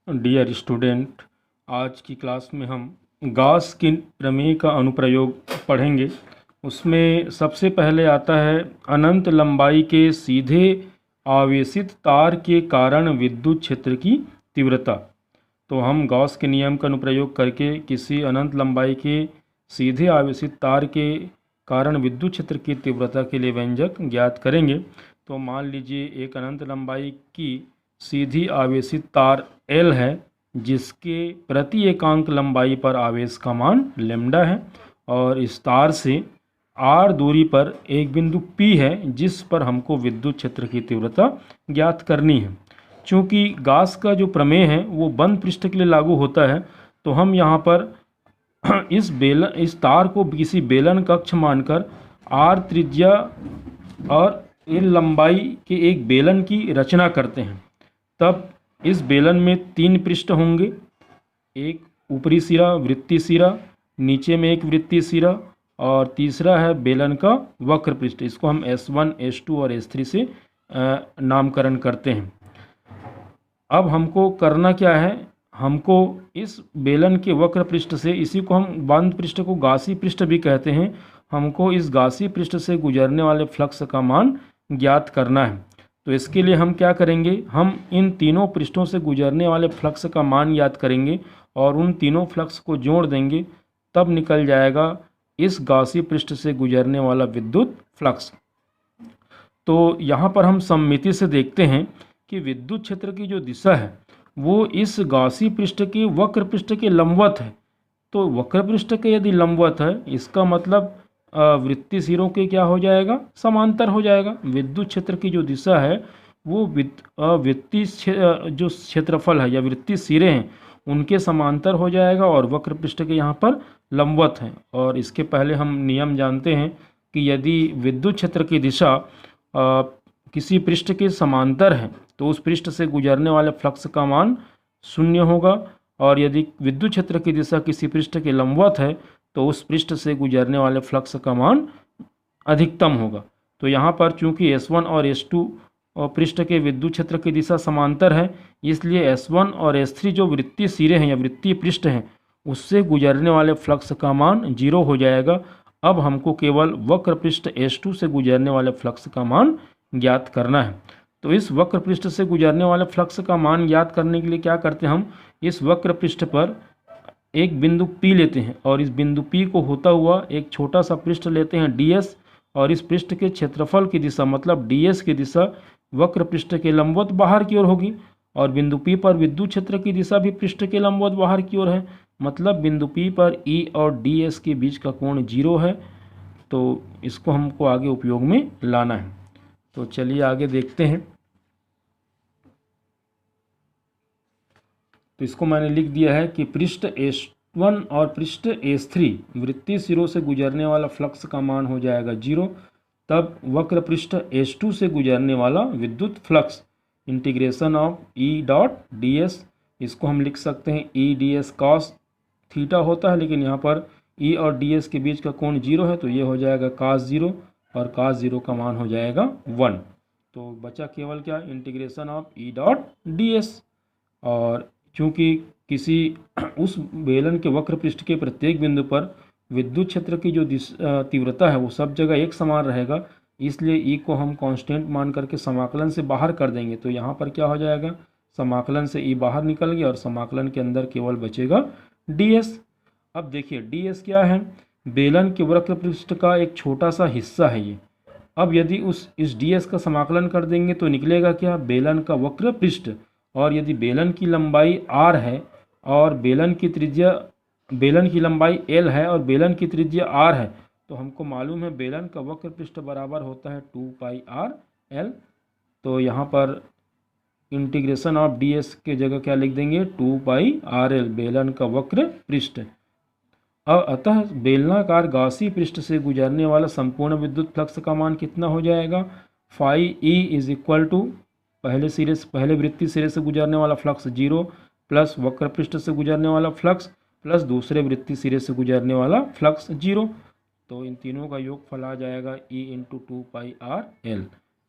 Dear student, आज की class में हम गॉस के प्रमेय का अनुप्रयोग पढ़ेंगे। उसमें सबसे पहले आता है अनंत लंबाई के सीधे आवेशित तार के कारण विद्युत क्षेत्र की तीव्रता। तो हम गॉस के नियम का अनुप्रयोग करके किसी अनंत लंबाई के सीधे आवेशित तार के कारण विद्युत क्षेत्र की तीव्रता के लिए व्यंजक ज्ञात करेंगे। तो मान लीजिए एक अनंत लंबाई की सीधी आवेशित तार L है, जिसके प्रति एकांक लंबाई पर आवेश का मान लेम्डा है, और इस तार से r दूरी पर एक बिंदु P है जिस पर हमको विद्युत क्षेत्र की तीव्रता ज्ञात करनी है। चूँकि गॉस का जो प्रमेय है वो बंद पृष्ठ के लिए लागू होता है, तो हम यहाँ पर इस तार को किसी बेलन कक्ष मानकर r त्रिज्या और L लंबाई के एक बेलन की रचना करते हैं। तब इस बेलन में 3 पृष्ठ होंगे, एक ऊपरी सिरा वृत्तीय सिरा, नीचे में एक वृत्तीय सिरा, और तीसरा है बेलन का वक्र पृष्ठ। इसको हम S1, S2 और S3 से नामकरण करते हैं। अब हमको करना क्या है, हमको इस बेलन के वक्र पृष्ठ से, इसी को हम बंद पृष्ठ को गासी पृष्ठ भी कहते हैं, हमको इस गासी पृष्ठ से गुजरने वाले फ्लक्स का मान ज्ञात करना है। तो इसके लिए हम क्या करेंगे, हम इन तीनों पृष्ठों से गुजरने वाले फ्लक्स का मान याद करेंगे और उन तीनों फ्लक्स को जोड़ देंगे, तब निकल जाएगा इस गासी पृष्ठ से गुजरने वाला विद्युत फ्लक्स। तो यहाँ पर हम सममिति से देखते हैं कि विद्युत क्षेत्र की जो दिशा है वो इस गासी पृष्ठ के वक्र पृष्ठ के लंबवत है। तो वक्र पृष्ठ के यदि लंबवत है, इसका मतलब वृत्तीय सिरों के क्या हो जाएगा, समांतर हो जाएगा। विद्युत क्षेत्र की जो दिशा है वो वृत्तीय जो क्षेत्रफल है या वृत्तीय सिरे हैं उनके समांतर हो जाएगा और वक्र पृष्ठ के यहाँ पर लंबवत हैं। और इसके पहले हम नियम जानते हैं कि यदि विद्युत क्षेत्र की दिशा किसी पृष्ठ के समांतर है तो उस पृष्ठ से गुजरने वाले फ्लक्स का मान 0 होगा, और यदि विद्युत क्षेत्र की दिशा किसी पृष्ठ के लंबवत है तो उस पृष्ठ से गुजरने वाले फ्लक्स का मान अधिकतम होगा। तो यहाँ पर चूंकि S1 और S2 पृष्ठ के विद्युत क्षेत्र की दिशा समांतर है, इसलिए S1 और S3 जो वृत्तीय सिरे हैं या वृत्तीय पृष्ठ हैं उससे गुजरने वाले फ्लक्स का मान 0 हो जाएगा। अब हमको केवल वक्र पृष्ठ S2 से गुजरने वाले फ्लक्स का मान ज्ञात करना है। तो इस वक्र पृष्ठ से गुजरने वाले फ्लक्स का मान ज्ञात करने के लिए क्या करते हैं, हम इस वक्र पृष्ठ पर एक बिंदु P लेते हैं और इस बिंदु P को होता हुआ एक छोटा सा पृष्ठ लेते हैं DS, और इस पृष्ठ के क्षेत्रफल की दिशा मतलब DS की दिशा वक्र पृष्ठ के लंबवत बाहर की ओर होगी, और बिंदु P पर विद्युत क्षेत्र की दिशा भी पृष्ठ के लंबवत बाहर की ओर है, मतलब बिंदु P पर E और DS के बीच का कोण 0 है। तो इसको हमको आगे उपयोग में लाना है। तो चलिए आगे देखते हैं। तो इसको मैंने लिख दिया है कि पृष्ठ S1 और पृष्ठ S3 वृत्तीय सिरों से गुजरने वाला फ्लक्स का मान हो जाएगा 0। तब वक्र पृष्ठ S2 से गुजरने वाला विद्युत flux integration of E dot ds, इसको हम लिख सकते हैं E ds cos थीटा होता है, लेकिन यहाँ पर E और ds के बीच का कोण 0 है तो ये हो जाएगा cos 0, और cos 0 का मान हो जाएगा 1। तो बचा केवल क्या, integration of E dot ds। और चूँकि किसी उस बेलन के वक्र पृष्ठ के प्रत्येक बिंदु पर विद्युत क्षेत्र की जो तीव्रता है वो सब जगह एक समान रहेगा, इसलिए E को हम कांस्टेंट मान करके समाकलन से बाहर कर देंगे। तो यहाँ पर क्या हो जाएगा, समाकलन से E बाहर निकल गया और समाकलन के अंदर केवल बचेगा ds। अब देखिए ds क्या है, बेलन के वक्र पृष्ठ का एक छोटा सा हिस्सा है ये। अब यदि इस ds का समाकलन कर देंगे तो निकलेगा क्या, बेलन का वक्र पृष्ठ, और यदि बेलन की लंबाई r है और बेलन की लंबाई L है और बेलन की त्रिज्या r है, तो हमको मालूम है बेलन का वक्र पृष्ठ बराबर होता है 2πrl। तो यहाँ पर इंटीग्रेशन ऑफ ds के जगह क्या लिख देंगे, 2πrl बेलन का वक्र पृष्ठ। अतः बेलनाकार गासी पृष्ठ से गुजरने वाला संपूर्ण विद्युत फ्लक्स का मान कितना हो जाएगा, phi E is equal to पहले वृत्तीय सिरे से गुजरने वाला फ्लक्स 0 प्लस वक्र पृष्ठ से गुजरने वाला फ्लक्स प्लस दूसरे वृत्तीय सिरे से गुजरने वाला फ्लक्स 0। तो इन तीनों का योगफल आ जाएगा E इंटू 2πrl।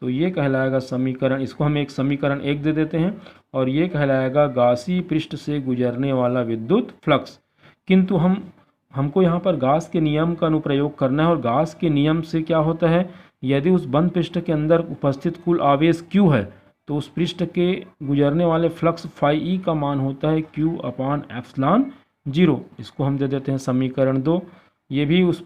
तो ये कहलाएगा समीकरण, इसको हम एक समीकरण 1 दे देते हैं, और ये कहलाएगा गासी पृष्ठ से गुजरने वाला विद्युत फ्लक्स। किंतु हमको यहाँ पर गास के नियम का अनुप्रयोग करना है, और गास के नियम से क्या होता है, यदि उस बंद पृष्ठ के अंदर उपस्थित कुल आवेश Q है तो उस पृष्ठ के गुजरने वाले फ्लक्स फाई ई का मान होता है Q/ε0। इसको हम दे देते हैं समीकरण 2। ये भी उस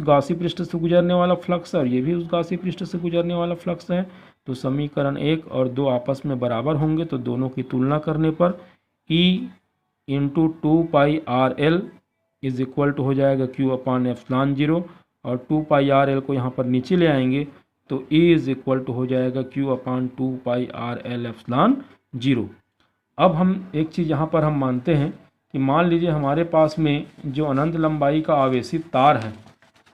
गासी पृष्ठ से गुजरने वाला फ्लक्स है, और ये भी उस गासी पृष्ठ से गुजरने वाला फ्लक्स है। तो समीकरण 1 और 2 आपस में बराबर होंगे, तो दोनों की तुलना करने पर E × 2πRL is equal to हो जाएगा Q/ε0, और 2πRL को यहाँ पर नीचे ले आएंगे तो E इज इक्वल टू हो जाएगा Q/2πRL/ε0। अब हम एक चीज़ यहाँ पर हम मानते हैं कि मान लीजिए हमारे पास में जो अनंत लंबाई का आवेशित तार है,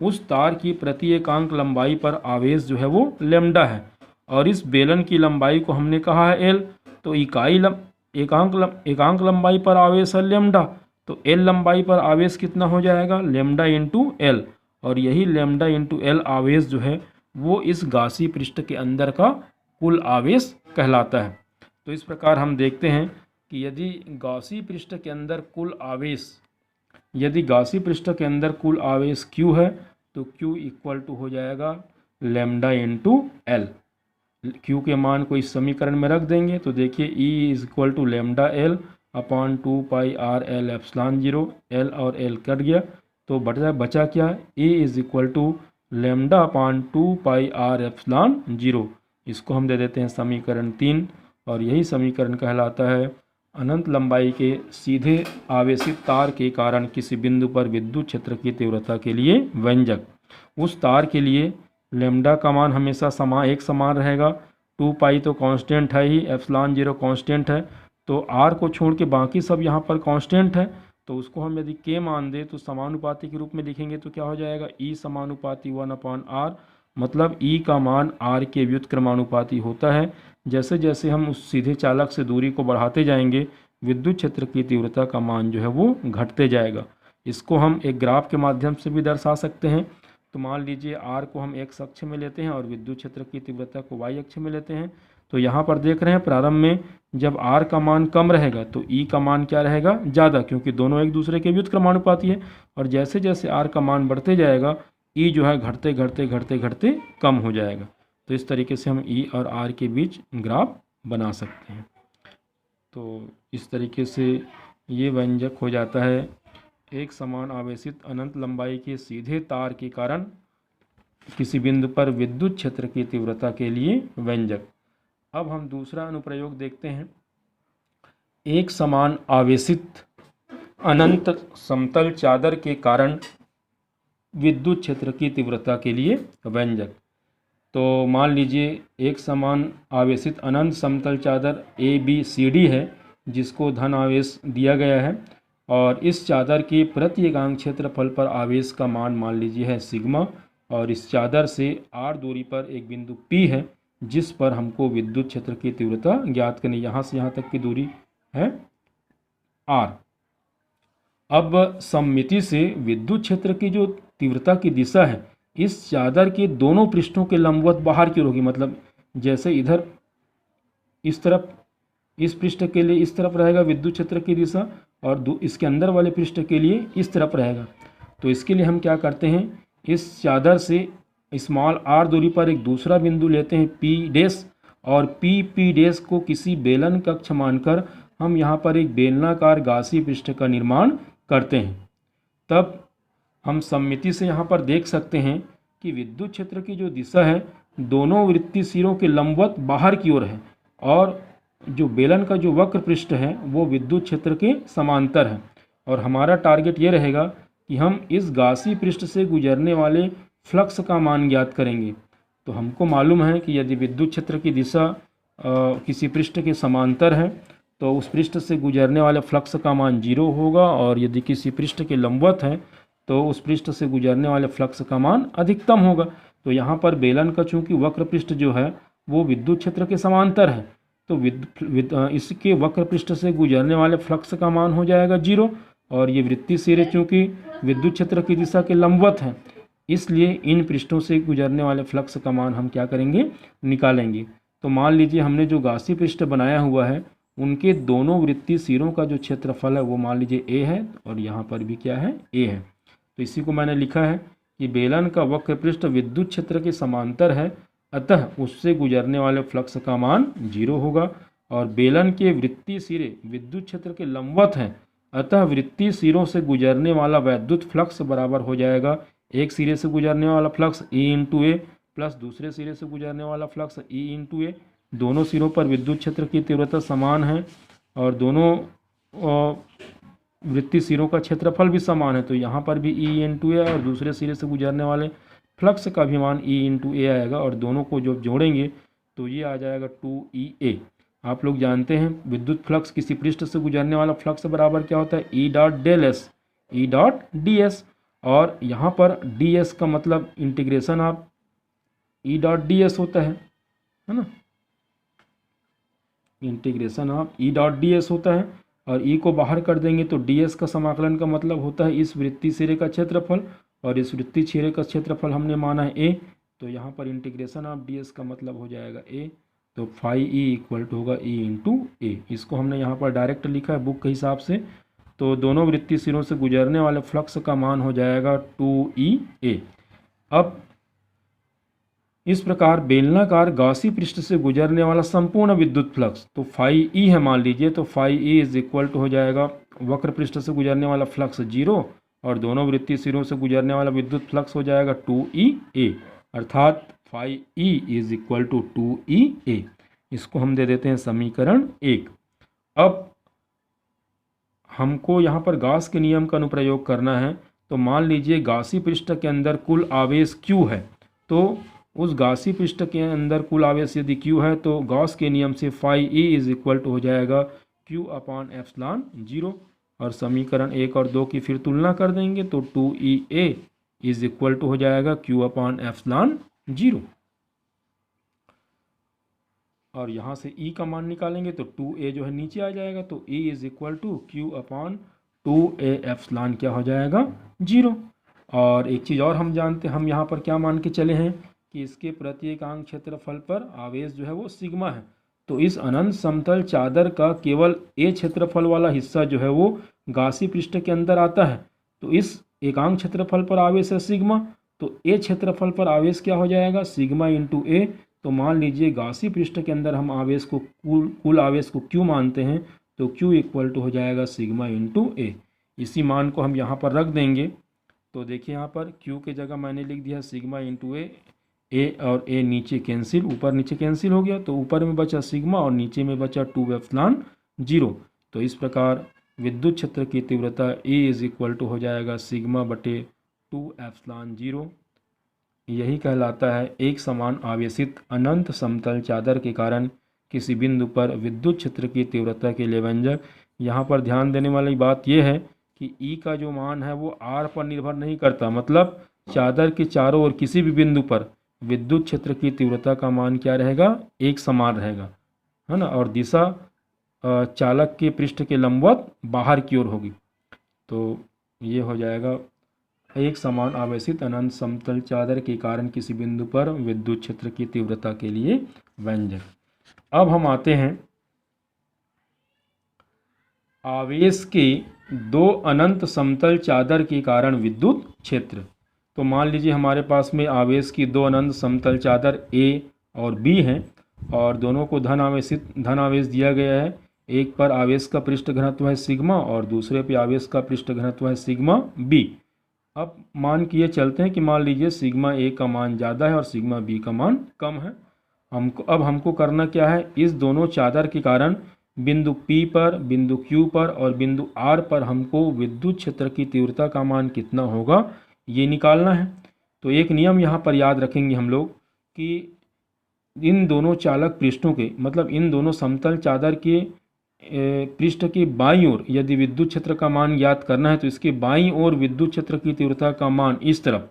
उस तार की प्रति एकांक लंबाई पर आवेश जो है वो लैम्डा है, और इस बेलन की लंबाई को हमने कहा है L। तो एकांक लंबाई पर आवेश है लैम्डा, तो L लंबाई पर आवेश कितना हो जाएगा, लैम्डा इंटू L, और यही लैम्डा इंटू L आवेश जो है वो इस गासी पृष्ठ के अंदर का कुल आवेश कहलाता है। तो इस प्रकार हम देखते हैं कि यदि गासी पृष्ठ के अंदर कुल आवेश Q है तो Q इक्वल टू हो जाएगा लैम्डा इंटू L। Q के मान को इस समीकरण में रख देंगे तो देखिए E is equal to lambda L upon 2πRL/ε0। L और L कट गया तो बचा क्या, E is equal to lambda upon 2πR/ε0। इसको हम दे देते हैं समीकरण 3, और यही समीकरण कहलाता है अनंत लंबाई के सीधे आवेशित तार के कारण किसी बिंदु पर विद्युत क्षेत्र की तीव्रता के लिए व्यंजक। उस तार के लिए लैम्डा का मान हमेशा एक समान रहेगा, 2π तो कांस्टेंट है ही, ε0 कांस्टेंट है, तो r को छोड़ के बाकी सब यहाँ पर कांस्टेंट है, तो उसको हम यदि k मान दें तो समानुपाती के रूप में लिखेंगे तो क्या हो जाएगा, E समानुपाती 1/r, मतलब E का मान r के व्युत्क्रमानुपाती होता है। जैसे जैसे हम उस सीधे चालक से दूरी को बढ़ाते जाएंगे विद्युत क्षेत्र की तीव्रता का मान जो है वो घटते जाएगा। इसको हम एक ग्राफ के माध्यम से भी दर्शा सकते हैं। तो मान लीजिए r को हम x अक्ष में लेते हैं और विद्युत क्षेत्र की तीव्रता को y अक्ष में लेते हैं। तो यहाँ पर देख रहे हैं प्रारंभ में जब r का मान कम रहेगा तो E का मान क्या रहेगा, ज़्यादा, क्योंकि दोनों एक दूसरे के व्युत्क्रमानुपाती है। और जैसे जैसे r का मान बढ़ते जाएगा E जो है घटते घटते घटते घटते कम हो जाएगा। तो इस तरीके से हम E और R के बीच ग्राफ बना सकते हैं। तो इस तरीके से ये व्यंजक हो जाता है एक समान आवेशित अनंत लंबाई के सीधे तार के कारण किसी बिंदु पर विद्युत क्षेत्र की तीव्रता के लिए व्यंजक। अब हम दूसरा अनुप्रयोग देखते हैं, एक समान आवेशित अनंत समतल चादर के कारण विद्युत क्षेत्र की तीव्रता के लिए व्यंजक। तो मान लीजिए एक समान आवेशित अनंत समतल चादर ABCD है जिसको धन आवेश दिया गया है, और इस चादर के प्रति एकांक क्षेत्रफल पर आवेश का मान लीजिए है सिग्मा, और इस चादर से r दूरी पर एक बिंदु P है जिस पर हमको विद्युत क्षेत्र की तीव्रता ज्ञात करनी। यहाँ से यहाँ तक की दूरी है r। अब सममिति से विद्युत क्षेत्र की जो तीव्रता की दिशा है इस चादर के दोनों पृष्ठों के लंबवत बाहर की ओर होगी, मतलब जैसे इधर इस तरफ इस पृष्ठ के लिए इस तरफ रहेगा विद्युत क्षेत्र की दिशा, और इसके अंदर वाले पृष्ठ के लिए इस तरफ रहेगा। तो इसके लिए हम क्या करते हैं, इस चादर से स्मॉल r दूरी पर एक दूसरा बिंदु लेते हैं P', और P को किसी बेलन कक्ष मानकर हम यहाँ पर एक बेलनाकार गासी पृष्ठ का निर्माण करते हैं। तब हम सममिति से यहाँ पर देख सकते हैं कि विद्युत क्षेत्र की जो दिशा है दोनों वृत्तीय सिरों के लंबवत बाहर की ओर है, और जो बेलन का जो वक्र पृष्ठ है वो विद्युत क्षेत्र के समांतर है। और हमारा टारगेट ये रहेगा कि हम इस गासी पृष्ठ से गुजरने वाले फ्लक्स का मान ज्ञात करेंगे। तो हमको मालूम है कि यदि विद्युत क्षेत्र की दिशा किसी पृष्ठ के समांतर है तो उस पृष्ठ से गुजरने वाले फ्लक्स का मान 0 होगा, और यदि किसी पृष्ठ के लंबवत है तो उस पृष्ठ से गुजरने वाले फ्लक्स का मान अधिकतम होगा। तो यहाँ पर बेलन का चूँकि वक्र पृष्ठ जो है वो विद्युत क्षेत्र के समांतर है, तो इसके वक्र पृष्ठ से गुजरने वाले फ्लक्स का मान हो जाएगा 0, और ये वृत्तीय सिरे चूँकि विद्युत क्षेत्र की दिशा के लंबवत हैं इसलिए इन पृष्ठों से गुजरने वाले फ्लक्स का मान हम क्या करेंगे, निकालेंगे। तो मान लीजिए हमने जो गासी पृष्ठ बनाया हुआ है उनके दोनों वृत्तीय सिरों का जो क्षेत्रफल है वो मान लीजिए ए है, और यहाँ पर भी क्या है, ए है। तो इसी को मैंने लिखा है कि बेलन का वक्र पृष्ठ विद्युत क्षेत्र के समांतर है, अतः उससे गुजरने वाले फ्लक्स का मान 0 होगा। और बेलन के वृत्तीय सिरे विद्युत क्षेत्र के लंबवत हैं, अतः वृत्तीय सिरों से गुजरने वाला वैद्युत फ्लक्स बराबर हो जाएगा एक सिरे से गुजरने वाला फ्लक्स E इंटू ए प्लस दूसरे सिरे से गुजरने वाला फ्लक्स E इंटू ए। दोनों सिरों पर विद्युत क्षेत्र की तीव्रता समान है और दोनों वृत्तीय सिरों का क्षेत्रफल भी समान है, तो यहाँ पर भी E इंटू ए और दूसरे सिरे से गुजरने वाले फ्लक्स का भी मान E इंटू ए आएगा, और दोनों को जब जोड़ेंगे तो ये आ जाएगा 2EA। आप लोग जानते हैं विद्युत फ्लक्स किसी पृष्ठ से गुजरने वाला फ्लक्स बराबर क्या होता है, E dot del S, E dot D S. और यहाँ पर डी एस का मतलब integration of E dot D S होता है ना, integration of E dot D S होता है। और E को बाहर कर देंगे तो डी एस का समाकलन का मतलब होता है इस वृत्तीय सिरे का क्षेत्रफल, और इस वृत्तीय सिरे का क्षेत्रफल हमने माना है ए, तो यहाँ पर इंटीग्रेशन ऑफ डी एस का मतलब हो जाएगा ए। तो फाई ई इक्वल टू होगा E इंटू ए। इसको हमने यहाँ पर डायरेक्ट लिखा है बुक के हिसाब से। तो दोनों वृत्तीय सिरों से गुजरने वाले फ्लक्स का मान हो जाएगा 2EA। अब इस प्रकार बेलनाकार गासी पृष्ठ से गुजरने वाला संपूर्ण विद्युत फ्लक्स, तो फाई ई है मान लीजिए, तो phi E is equal to हो जाएगा वक्र पृष्ठ से गुजरने वाला फ्लक्स 0 और दोनों वृत्तीय सिरों से गुजरने वाला विद्युत फ्लक्स हो जाएगा 2EA, अर्थात phi E is equal to 2EA। इसको हम दे देते हैं समीकरण 1। अब हमको यहाँ पर गास के नियम का अनुप्रयोग करना है। तो मान लीजिए गासी पृष्ठ के अंदर कुल आवेश Q है, तो उस गासी पृष्ठ के अंदर कुल आवेश यदि Q है तो गॉस के नियम से phi E is equal to हो जाएगा Q अपॉन एप्सिलॉन 0। और समीकरण 1 और 2 की फिर तुलना कर देंगे तो 2EA इज इक्वल टू हो जाएगा Q अपॉन एप्सिलॉन 0। और यहाँ से E का मान निकालेंगे तो 2A जो है नीचे आ जाएगा, तो E is equal to Q upon 2A epsilon क्या हो जाएगा 0। और एक चीज़ और हम जानते हैं, हम यहाँ पर क्या मान के चले हैं कि इसके प्रत्येकांक क्षेत्रफल पर आवेश जो है वो सिग्मा है। तो इस अनंत समतल चादर का केवल A क्षेत्रफल वाला हिस्सा जो है वो गासी पृष्ठ के अंदर आता है, तो इस एकांक क्षेत्रफल पर आवेश है सिग्मा, तो A क्षेत्रफल पर आवेश क्या हो जाएगा सिग्मा इंटू ए। तो मान लीजिए गासी पृष्ठ के अंदर हम आवेश को कुल आवेश को Q मानते हैं, तो Q इक्वल टू हो जाएगा सिग्मा इंटू ए। इसी मान को हम यहाँ पर रख देंगे। तो देखिए यहाँ पर Q के जगह मैंने लिख दिया सिग्मा इंटू ए और ए नीचे कैंसिल, ऊपर नीचे कैंसिल हो गया, तो ऊपर में बचा सिग्मा और नीचे में बचा 2 एप्सिलॉन 0। तो इस प्रकार विद्युत क्षेत्र की तीव्रता E इज इक्वल टू हो जाएगा सिग्मा बटे 2 एप्सिलॉन 0। यही कहलाता है एक समान आवेशित अनंत समतल चादर के कारण किसी बिंदु पर विद्युत क्षेत्र की तीव्रता के लिए व्यंजक। यहाँ पर ध्यान देने वाली बात यह है कि E का जो मान है वो R पर निर्भर नहीं करता, मतलब चादर के चारों ओर किसी भी बिंदु पर विद्युत क्षेत्र की तीव्रता का मान क्या रहेगा, एक समान रहेगा, है ना। और दिशा चालक के पृष्ठ के लंबवत बाहर की ओर होगी। तो ये हो जाएगा एक समान आवेशित अनंत समतल चादर के कारण किसी बिंदु पर विद्युत क्षेत्र की तीव्रता के लिए व्यंजक। अब हम आते हैं आवेश के दो अनंत समतल चादर के कारण विद्युत क्षेत्र। तो मान लीजिए हमारे पास में आवेश की दो अनंत समतल चादर A और B हैं और दोनों को धन आवेश दिया गया है। एक पर आवेश का पृष्ठ घनत्व है सिग्मा और दूसरे पे आवेश का पृष्ठ घनत्व है सिग्मा B। अब मान किए चलते हैं कि मान लीजिए सिग्मा A का मान ज़्यादा है और सिग्मा B का मान कम है। हमको करना क्या है, इस दोनों चादर के कारण बिंदु P पर, बिंदु Q पर और बिंदु R पर हमको विद्युत क्षेत्र की तीव्रता का मान कितना होगा ये निकालना है। तो एक नियम यहाँ पर याद रखेंगे हम लोग कि इन दोनों चालक पृष्ठों के, मतलब इन दोनों समतल चादर के पृष्ठ की बाईं ओर यदि विद्युत क्षेत्र का मान ज्ञात करना है तो इसके बाईं ओर विद्युत क्षेत्र की तीव्रता का मान इस तरफ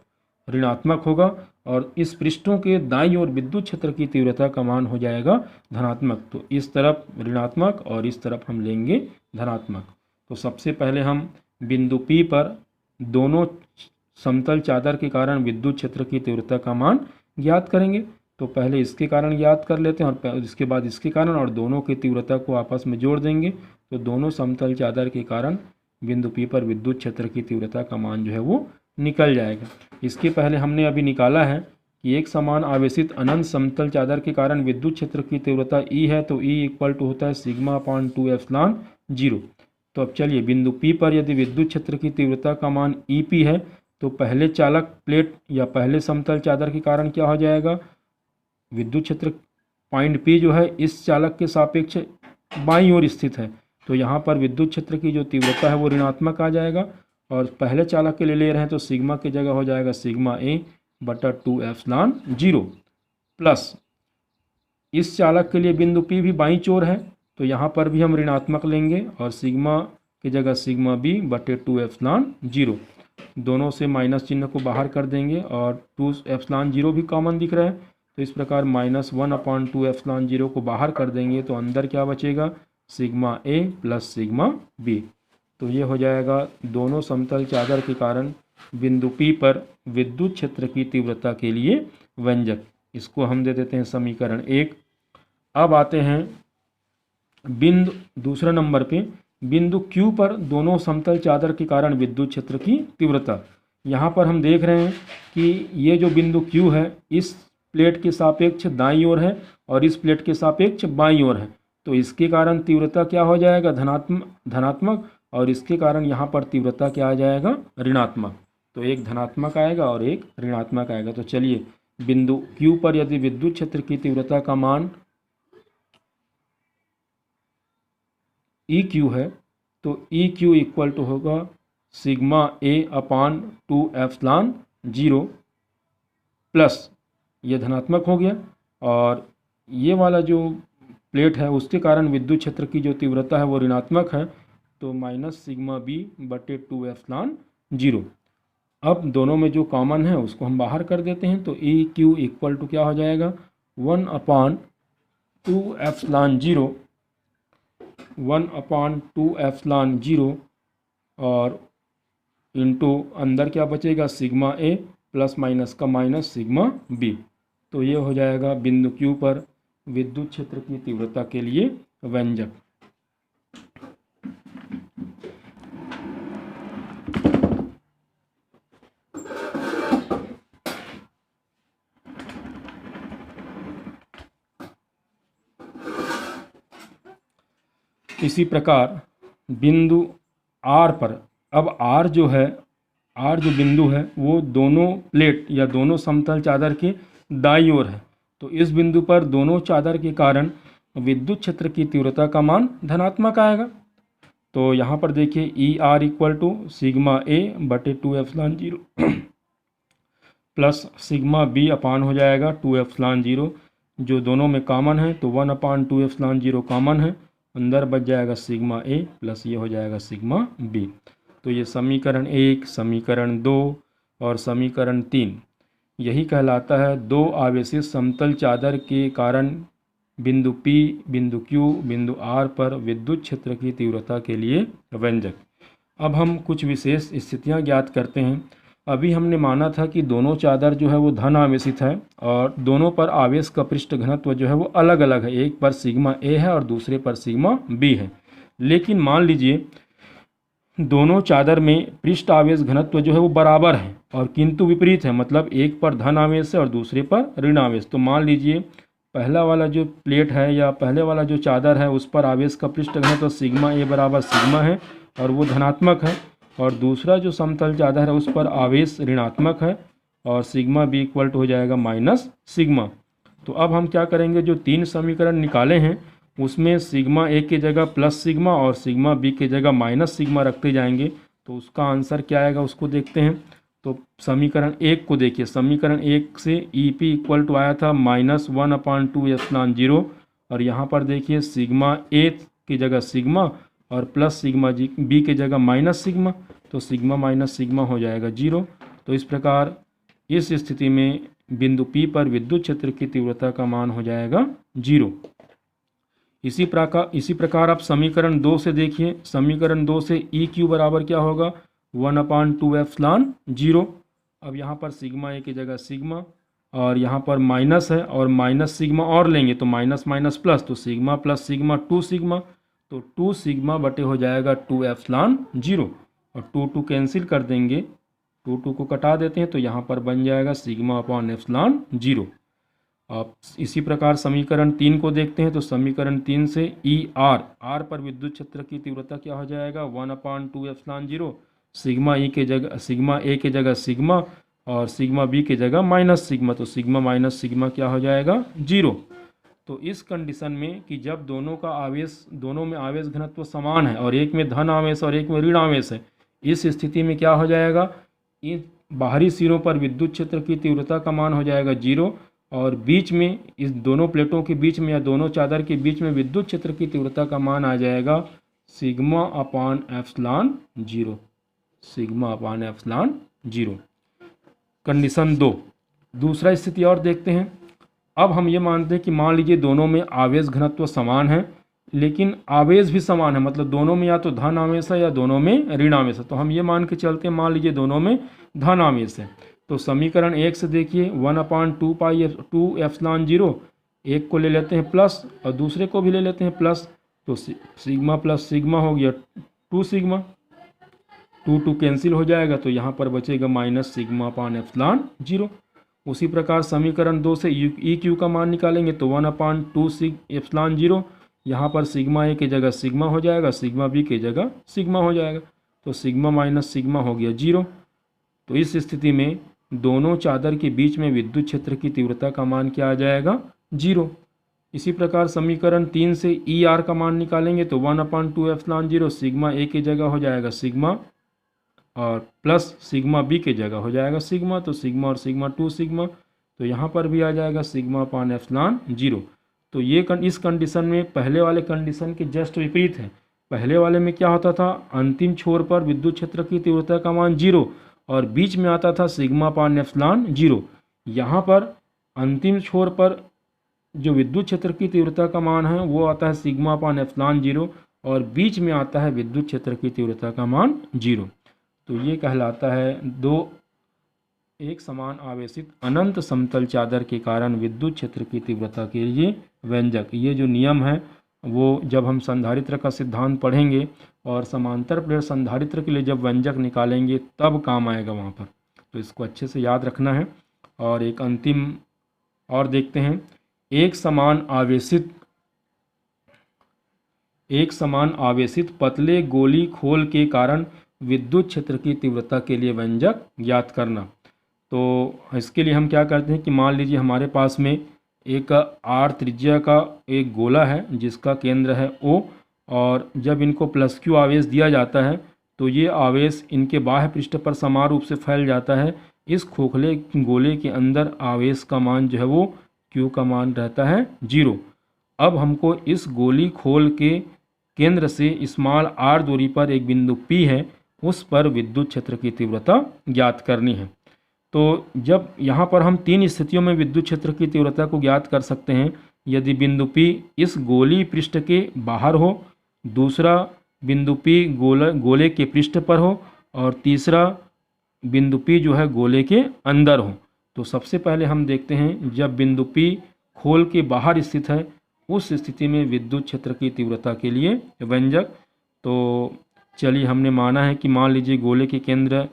ऋणात्मक होगा और इस पृष्ठों के दाईं ओर विद्युत क्षेत्र की तीव्रता का मान हो जाएगा धनात्मक। तो इस तरफ ऋणात्मक और इस तरफ हम लेंगे धनात्मक। तो सबसे पहले हम बिंदु P पर दोनों समतल चादर के कारण विद्युत क्षेत्र की तीव्रता का मान ज्ञात करेंगे। तो पहले इसके कारण ज्ञात कर लेते हैं और इसके बाद इसके कारण, और दोनों की तीव्रता को आपस में जोड़ देंगे। तो दोनों समतल चादर के कारण बिंदु P पर विद्युत क्षेत्र की तीव्रता का मान जो है वो निकल जाएगा। इसके पहले हमने अभी निकाला है कि एक समान आवेशित अनंत समतल चादर के कारण विद्युत क्षेत्र की तीव्रता E है, तो E इक्वल टू होता है सिग्मा अपॉन 2 एप्सिलॉन 0। तो अब चलिए बिंदु P पर यदि विद्युत क्षेत्र की तीव्रता का मान EP है, तो पहले चालक प्लेट या पहले समतल चादर के कारण क्या हो जाएगा, विद्युत क्षेत्र पॉइंट P जो है इस चालक के सापेक्ष बाईं ओर स्थित है, तो यहाँ पर विद्युत क्षेत्र की जो तीव्रता है वो ऋणात्मक आ जाएगा। और पहले चालक के लिए ले रहे हैं तो सिग्मा की जगह हो जाएगा सिग्मा A बटा 2 एप्सिलॉन 0 प्लस इस चालक के लिए बिंदु P भी बाईं ओर है, तो यहाँ पर भी हम ऋणात्मक लेंगे और सिग्मा की जगह सिग्मा B बटे 2 एप्सिलॉन 0। दोनों से माइनस चिन्ह को बाहर कर देंगे और 2 एप्सिलॉन 0 भी कॉमन दिख रहा है, तो इस प्रकार -1 अपॉन 2 एप्सिलॉन 0 को बाहर कर देंगे तो अंदर क्या बचेगा, sigma A plus sigma B। तो ये हो जाएगा दोनों समतल चादर के कारण बिंदु P पर विद्युत क्षेत्र की तीव्रता के लिए व्यंजक। इसको हम दे देते हैं समीकरण 1। अब आते हैं बिंदु दूसरे नंबर पे, बिंदु Q पर दोनों समतल चादर के कारण विद्युत क्षेत्र की तीव्रता। यहाँ पर हम देख रहे हैं कि ये जो बिंदु Q है इस प्लेट के सापेक्ष दाईं ओर है और इस प्लेट के सापेक्ष बाईं ओर है, तो इसके कारण तीव्रता क्या हो जाएगा, धनात्मक, और इसके कारण यहाँ पर तीव्रता क्या आ जाएगा, ऋणात्मक। तो एक धनात्मक आएगा और एक ऋणात्मक आएगा। तो चलिए बिंदु Q पर यदि विद्युत क्षेत्र की तीव्रता का मान EQ है, तो EQ इक्वल टू होगा सिग्मा A अपान 2 एप्सिलॉन 0 प्लस ये धनात्मक हो गया, और ये वाला जो प्लेट है उसके कारण विद्युत क्षेत्र की जो तीव्रता है वो ऋणात्मक है, तो माइनस सिग्मा B बटे 2 एप्सिलॉन 0। अब दोनों में जो कॉमन है उसको हम बाहर कर देते हैं, तो EQ इक्वल टू क्या हो जाएगा, 1 अपान 2 एप्सिलॉन 0, 1 अपान 2 एप्सिलॉन 0 और इंटू अंदर क्या बचेगा, सिग्मा A प्लस माइनस का माइनस सिग्मा B। तो ये हो जाएगा बिंदु Q पर विद्युत क्षेत्र की तीव्रता के लिए व्यंजक। इसी प्रकार बिंदु R पर, अब R जो बिंदु है वो दोनों प्लेट या दोनों समतल चादर के दाईं ओर है, तो इस बिंदु पर दोनों चादर के कारण विद्युत क्षेत्र की तीव्रता का मान धनात्मक आएगा। तो यहाँ पर देखिए ER equal to sigma A बटे 2 एप्सिलॉन 0 प्लस सिग्मा B अपान हो जाएगा 2 एप्सिलॉन 0, जो दोनों में कॉमन है, तो 1 अपान 2 एप्सिलॉन 0 कॉमन है, अंदर बच जाएगा सिग्मा A प्लस ये हो जाएगा सिग्मा B। तो ये समीकरण 1, समीकरण 2 और समीकरण 3 यही कहलाता है दो आवेशित समतल चादर के कारण बिंदु P, बिंदु Q, बिंदु R पर विद्युत क्षेत्र की तीव्रता के लिए व्यंजक। अब हम कुछ विशेष स्थितियां ज्ञात करते हैं। अभी हमने माना था कि दोनों चादर जो है वो धन आवेशित है और दोनों पर आवेश का पृष्ठ घनत्व जो है वो अलग अलग है, एक पर सिग्मा A है और दूसरे पर सिग्मा B है। लेकिन मान लीजिए दोनों चादर में पृष्ठ आवेश घनत्व जो है वो बराबर है और किंतु विपरीत है, मतलब एक पर धन आवेश है और दूसरे पर ऋण आवेश। तो मान लीजिए पहला वाला जो प्लेट है या पहले वाला जो चादर है उस पर आवेश का पृष्ठ घनत्व सिग्मा A बराबर सिग्मा है और वो धनात्मक है, और दूसरा जो समतल चादर है उस पर आवेश ऋणात्मक है और सिग्मा B इक्वल टू हो जाएगा माइनस सिग्मा। तो अब हम क्या करेंगे, जो 3 समीकरण निकाले हैं उसमें सिग्मा A की जगह प्लस सिग्मा और सिग्मा B की जगह माइनस सिग्मा रखते जाएंगे, तो उसका आंसर क्या आएगा उसको देखते हैं। तो समीकरण 1 को देखिए, समीकरण 1 से EP इक्वल टू आया था -1 अपान 2 एप्सिलॉन 0, और यहाँ पर देखिए सिग्मा A की जगह सिग्मा और प्लस सिग्मा B की जगह माइनस सिग्मा, तो सिग्मा माइनस सिग्मा हो जाएगा 0। तो इस प्रकार इस स्थिति में बिंदु P पर विद्युत क्षेत्र की तीव्रता का मान हो जाएगा 0। इसी प्रकार आप समीकरण 2 से देखिए, समीकरण 2 से EQ बराबर क्या होगा, 1 अपान 2 एप्सिलॉन 0, अब यहाँ पर सिग्मा ए की जगह सिग्मा, और यहाँ पर माइनस है और माइनस सिग्मा और लेंगे तो माइनस माइनस प्लस, तो सिग्मा प्लस सिग्मा 2 सिग्मा, तो 2 सिग्मा बटे हो जाएगा 2 एप्सिलॉन 0, और 2 कैंसिल कर देंगे, 2 को कटा देते हैं तो यहाँ पर बन जाएगा सिग्मा अपॉन एप्सिलॉन 0। अब इसी प्रकार समीकरण 3 को देखते हैं, तो समीकरण 3 से ई आर पर विद्युत क्षेत्र की तीव्रता क्या हो जाएगा 1/2 एप्सिलॉन 0, सिग्मा ए के जगह सिग्मा और सिग्मा बी के जगह माइनस सिग्मा, तो सिग्मा माइनस सिग्मा क्या हो जाएगा 0। तो इस कंडीशन में कि जब दोनों में आवेश घनत्व समान है और एक में धन आवेश और एक में ऋण आवेश है, इस स्थिति में क्या हो जाएगा, इन बाहरी सिरों पर विद्युत क्षेत्र की तीव्रता का मान हो जाएगा 0, और बीच में इस दोनों प्लेटों के बीच में या दोनों चादर के बीच में विद्युत क्षेत्र की तीव्रता का मान आ जाएगा sigma upon epsilon 0, sigma upon epsilon 0। Condition 2, दूसरा स्थिति और देखते हैं। अब हम ये मानते हैं कि मान लीजिए दोनों में आवेश घनत्व समान है, लेकिन आवेश भी समान है, मतलब दोनों में या तो धन आवेश है या दोनों में ऋण आवेश है, तो हम ये मान के चलते हैं मान लीजिए दोनों में धन आवेश है, तो समीकरण 1 से देखिए 1/2 एप्सिलॉन 0, एक को ले लेते हैं प्लस और दूसरे को भी ले लेते हैं प्लस, तो सिग्मा प्लस सिग्मा हो गया 2 सिग्मा, 2 कैंसिल हो जाएगा तो यहाँ पर बचेगा माइनस सिग्मा अपॉन एप्सिलॉन 0। उसी प्रकार समीकरण 2 से ई क्यू का मान निकालेंगे तो 1/2 एप्सिलॉन 0, यहाँ पर सिग्मा ए की जगह सिग्मा हो जाएगा, सिग्मा बी की जगह सिग्मा हो जाएगा, तो सिग्मा माइनस सिग्मा हो गया 0। तो इस स्थिति में दोनों चादर के बीच में विद्युत क्षेत्र की तीव्रता का मान क्या आ जाएगा 0। इसी प्रकार समीकरण 3 से ई आर का मान निकालेंगे तो 1/2 एप्सिलॉन 0, सिग्मा ए की जगह हो जाएगा सिग्मा और प्लस सिग्मा बी की जगह हो जाएगा सिग्मा, तो सिग्मा और सिग्मा 2 सिग्मा, तो यहाँ पर भी आ जाएगा सिग्मा अपॉन एप्सिलॉन 0। तो ये इस कंडीशन में पहले वाले कंडीशन के जस्ट विपरीत है। पहले वाले में क्या होता था, अंतिम छोर पर विद्युत क्षेत्र की तीव्रता का मान 0 और बीच में आता था सिग्मा अपॉन एप्सिलॉन 0। यहाँ पर अंतिम छोर पर जो विद्युत क्षेत्र की तीव्रता का मान है वो आता है सिग्मा अपॉन एप्सिलॉन 0 और बीच में आता है विद्युत क्षेत्र की तीव्रता का मान 0। तो ये कहलाता है एक समान आवेशित अनंत समतल चादर के कारण विद्युत क्षेत्र की तीव्रता के लिए व्यंजक। ये जो नियम है वो जब हम संधारित्र का सिद्धांत पढ़ेंगे और समांतर प्लेट संधारित्र के लिए जब व्यंजक निकालेंगे तब काम आएगा वहाँ पर, तो इसको अच्छे से याद रखना है। और एक अंतिम और देखते हैं, एक समान आवेशित पतले गोली खोल के कारण विद्युत क्षेत्र की तीव्रता के लिए व्यंजक ज्ञात करना। तो इसके लिए हम क्या करते हैं कि मान लीजिए हमारे पास में एक आर त्रिज्या का एक गोला है जिसका केंद्र है O, और जब इनको प्लस Q आवेश दिया जाता है तो ये आवेश इनके बाह्य पृष्ठ पर समान रूप से फैल जाता है। इस खोखले गोले के अंदर आवेश का मान जो है वो Q का मान रहता है 0। अब हमको इस गोली खोल के केंद्र से स्मॉल r दूरी पर एक बिंदु P है, उस पर विद्युत क्षेत्र की तीव्रता ज्ञात करनी है। तो जब यहाँ पर हम 3 स्थितियों में विद्युत क्षेत्र की तीव्रता को ज्ञात कर सकते हैं। यदि बिंदु P इस गोली पृष्ठ के बाहर हो, दूसरा बिंदु P गोले के पृष्ठ पर हो और तीसरा बिंदु P जो है गोले के अंदर हो। तो सबसे पहले हम देखते हैं जब बिंदु P खोल के बाहर स्थित है उस स्थिति में विद्युत क्षेत्र की तीव्रता के लिए व्यंजक। तो चलिए हमने माना है कि मान लीजिए गोले के केंद्र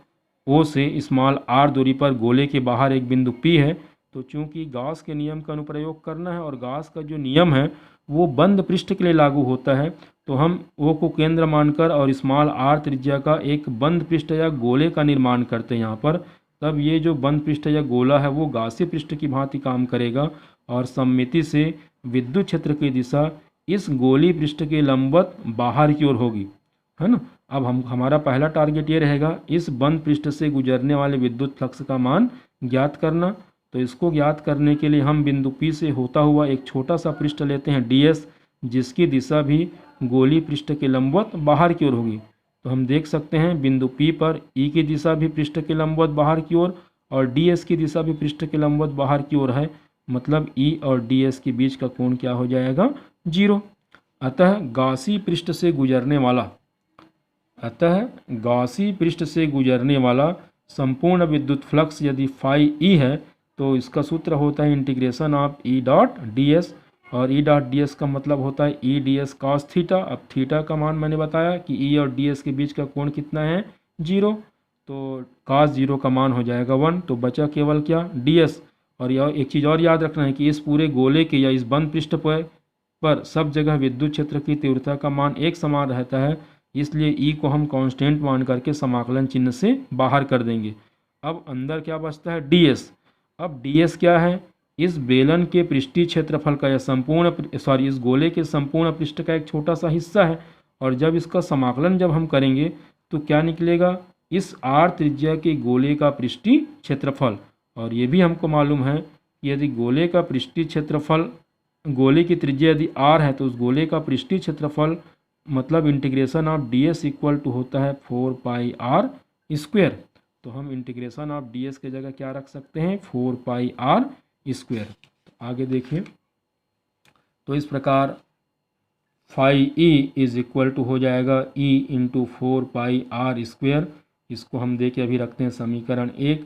O से स्मॉल r दूरी पर गोले के बाहर एक बिंदु P है, तो चूंकि गॉस के नियम का अनुप्रयोग करना है और गॉस का जो नियम है वो बंद पृष्ठ के लिए लागू होता है, तो हम O को केंद्र मानकर और स्मॉल r त्रिज्या का एक बंद पृष्ठ या गोले का निर्माण करते हैं यहाँ पर। तब ये जो बंद पृष्ठ या गोला है वो गासी पृष्ठ की भांति काम करेगा और सममिति से विद्युत क्षेत्र की दिशा इस गोली पृष्ठ के लंबवत बाहर की ओर होगी, है ना। अब हमारा पहला टारगेट ये रहेगा इस बंद पृष्ठ से गुजरने वाले विद्युत फ्लक्स का मान ज्ञात करना। तो इसको ज्ञात करने के लिए हम बिंदु P से होता हुआ एक छोटा सा पृष्ठ लेते हैं ds, जिसकी दिशा भी गोली पृष्ठ के लंबवत बाहर की ओर होगी। तो हम देख सकते हैं बिंदु P पर E की दिशा भी पृष्ठ के लंबवत बाहर की ओर और ds की दिशा भी पृष्ठ के लंबवत बाहर की ओर है, मतलब E और ds के बीच का कोण क्या हो जाएगा 0। अतः गासी पृष्ठ से गुजरने वाला संपूर्ण विद्युत फ्लक्स यदि फाई ई है तो इसका सूत्र होता है integration of E dot D S, और ई डॉट डी एस का मतलब होता है E D S cos theta. अब थीटा का मान मैंने बताया कि ई और डी एस के बीच का कोण कितना है 0, तो कॉस 0 का मान हो जाएगा 1, तो बचा केवल क्या डी एस। और यह एक चीज़ और याद रखना है कि इस पूरे गोले के या इस बंद पृष्ठ पर सब जगह विद्युत क्षेत्र की तीव्रता का मान एक समान रहता है, इसलिए ई को हम कांस्टेंट मान करके समाकलन चिन्ह से बाहर कर देंगे। अब अंदर क्या बचता है डी एस। अब डी एस क्या है, इस बेलन के पृष्ठीय क्षेत्रफल का या इस गोले के संपूर्ण पृष्ठ का एक छोटा सा हिस्सा है, और जब इसका समाकलन जब हम करेंगे तो क्या निकलेगा, इस आर त्रिज्या के गोले का पृष्ठीय क्षेत्रफल। और ये भी हमको मालूम है कि यदि गोले का पृष्ठीय क्षेत्रफल, गोले की त्रिज्या यदि आर है तो उस गोले का पृष्ठीय क्षेत्रफल मतलब integration of D S equal to होता है 4 पाई आर स्क्वेयर। तो हम इंटीग्रेशन ऑफ डी एस की जगह क्या रख सकते हैं 4 पाई आर स्क्वेयर। तो आगे देखिए, तो इस प्रकार phi E is equal to हो जाएगा E into 4 pi R square. इसको हम देके अभी रखते हैं समीकरण 1।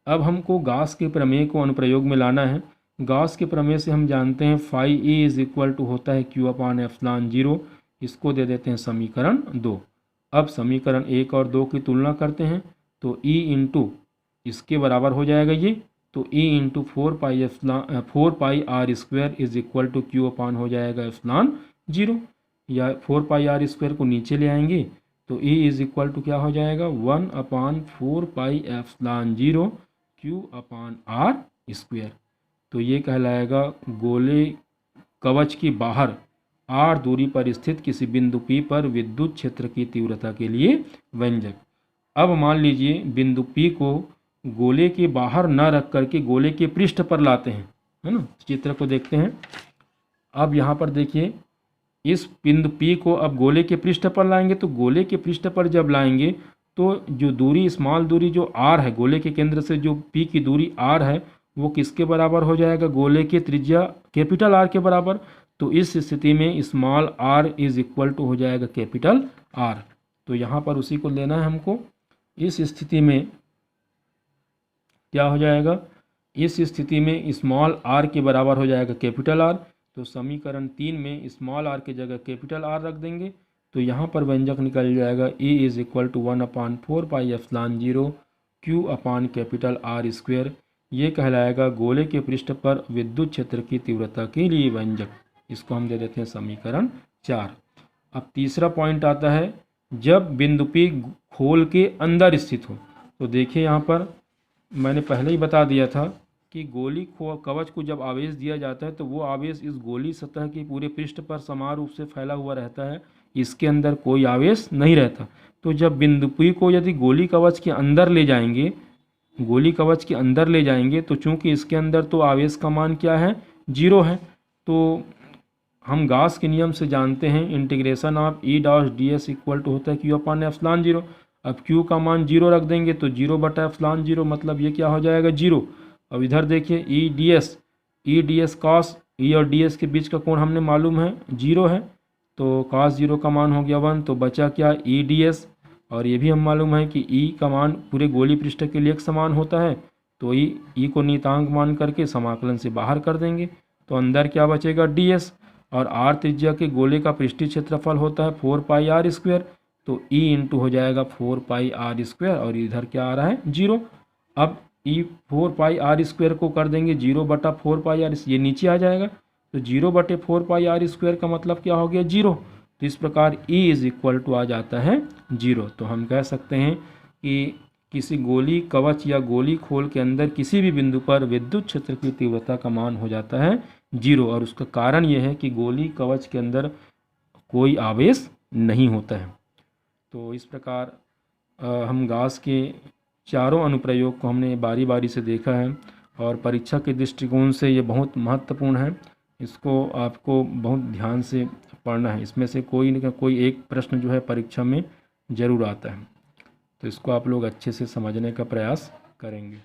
अब हमको गॉस के प्रमेय को अनुप्रयोग में लाना है। गॉस के प्रमेय से हम जानते हैं phi E is equal to होता है क्यू अपॉन एप्सिलॉन 0। इसको दे देते हैं समीकरण 2। अब समीकरण 1 और 2 की तुलना करते हैं तो ई इंटू इसके बराबर हो जाएगा ये, तो E into 4 pi R square is equal to Q upon हो जाएगा एप्सिलॉन 0, या 4 पाई आर स्क्वायर को नीचे ले आएंगे तो ई इज इक्वल टू क्या हो जाएगा 1 upon 4 pi epsilon 0 Q upon R square. तो ये कहलाएगा गोले कवच की बाहर आर दूरी पर स्थित किसी बिंदु P पर विद्युत क्षेत्र की तीव्रता के लिए व्यंजक। अब मान लीजिए बिंदु P को गोले के बाहर न रख करके गोले के पृष्ठ पर लाते हैं, है ना। चित्र को देखते हैं। अब यहाँ पर देखिए, इस बिंदु P को अब गोले के पृष्ठ पर लाएंगे, तो गोले के पृष्ठ पर जब लाएंगे तो जो दूरी स्मॉल दूरी जो r है, गोले के केंद्र से जो P की दूरी r है वो किसके बराबर हो जाएगा, गोले की त्रिज्या कैपिटल R के बराबर। तो इस स्थिति में small r is equal to हो जाएगा कैपिटल R। तो यहाँ पर उसी को लेना है हमको। इस स्थिति में क्या हो जाएगा, इस स्थिति में स्मॉल r के बराबर हो जाएगा कैपिटल R। तो समीकरण 3 में स्मॉल r की जगह कैपिटल R रख देंगे, तो यहाँ पर व्यंजक निकल जाएगा E is equal to 1 upon 4 pi epsilon 0 Q upon capital R square. ये कहलाएगा गोले के पृष्ठ पर विद्युत क्षेत्र की तीव्रता के लिए व्यंजक। इसको हम दे देते हैं समीकरण 4। अब तीसरा पॉइंट आता है, जब बिंदु P खोल के अंदर स्थित हो। तो देखिए यहाँ पर मैंने पहले ही बता दिया था कि गोली कवच को जब आवेश दिया जाता है तो वो आवेश इस गोली सतह के पूरे पृष्ठ पर समान रूप से फैला हुआ रहता है, इसके अंदर कोई आवेश नहीं रहता। तो जब बिंदु P को यदि गोली कवच के अंदर ले जाएंगे, गोली कवच के अंदर ले जाएंगे, तो चूंकि इसके अंदर तो आवेश का मान क्या है 0 है, तो हम गॉस के नियम से जानते हैं integration of E dot D S equal to होता है क्यू अपॉन एप्सिलॉन 0। अब क्यू का मान 0 रख देंगे तो 0 बटा एप्सिलॉन 0, मतलब ये क्या हो जाएगा 0। अब इधर देखिए ई डी एस कॉस, ई और डी एस के बीच का कोण हमने मालूम है 0 है, तो कॉस 0 का मान हो गया 1, तो बचा क्या ई डी एस। और ये भी हम मालूम है कि ई का मान पूरे गोली पृष्ठ के लिए एक समान होता है, तो ई को नियतांक मान करके समाकलन से बाहर कर देंगे, तो अंदर क्या बचेगा डी एस। और आर त्रिज्या के गोले का पृष्ठीय क्षेत्रफल होता है 4 पाई आर स्क्वायर, तो ई इंटू हो जाएगा 4 पाई आर स्क्वायर, और इधर क्या आ रहा है 0। अब ई 4 पाई आर स्क्वायर को कर देंगे 0 बटा 4 पाई आर, ये नीचे आ जाएगा, तो 0 बटे 4 पाई आर स्क्वायर का मतलब क्या हो गया 0। तो इस प्रकार E इज इक्वल टू आ जाता है 0। तो हम कह सकते हैं कि किसी गोली कवच या गोली खोल के अंदर किसी भी बिंदु पर विद्युत क्षेत्र की तीव्रता का मान हो जाता है 0, और उसका कारण यह है कि गोली कवच के अंदर कोई आवेश नहीं होता है। तो इस प्रकार हम गॉस के चारों अनुप्रयोग को हमने बारी बारी से देखा है, और परीक्षा के दृष्टिकोण से ये बहुत महत्वपूर्ण है। इसको आपको बहुत ध्यान से पढ़ना है, इसमें से कोई न कोई एक प्रश्न जो है परीक्षा में ज़रूर आता है, तो इसको आप लोग अच्छे से समझने का प्रयास करेंगे।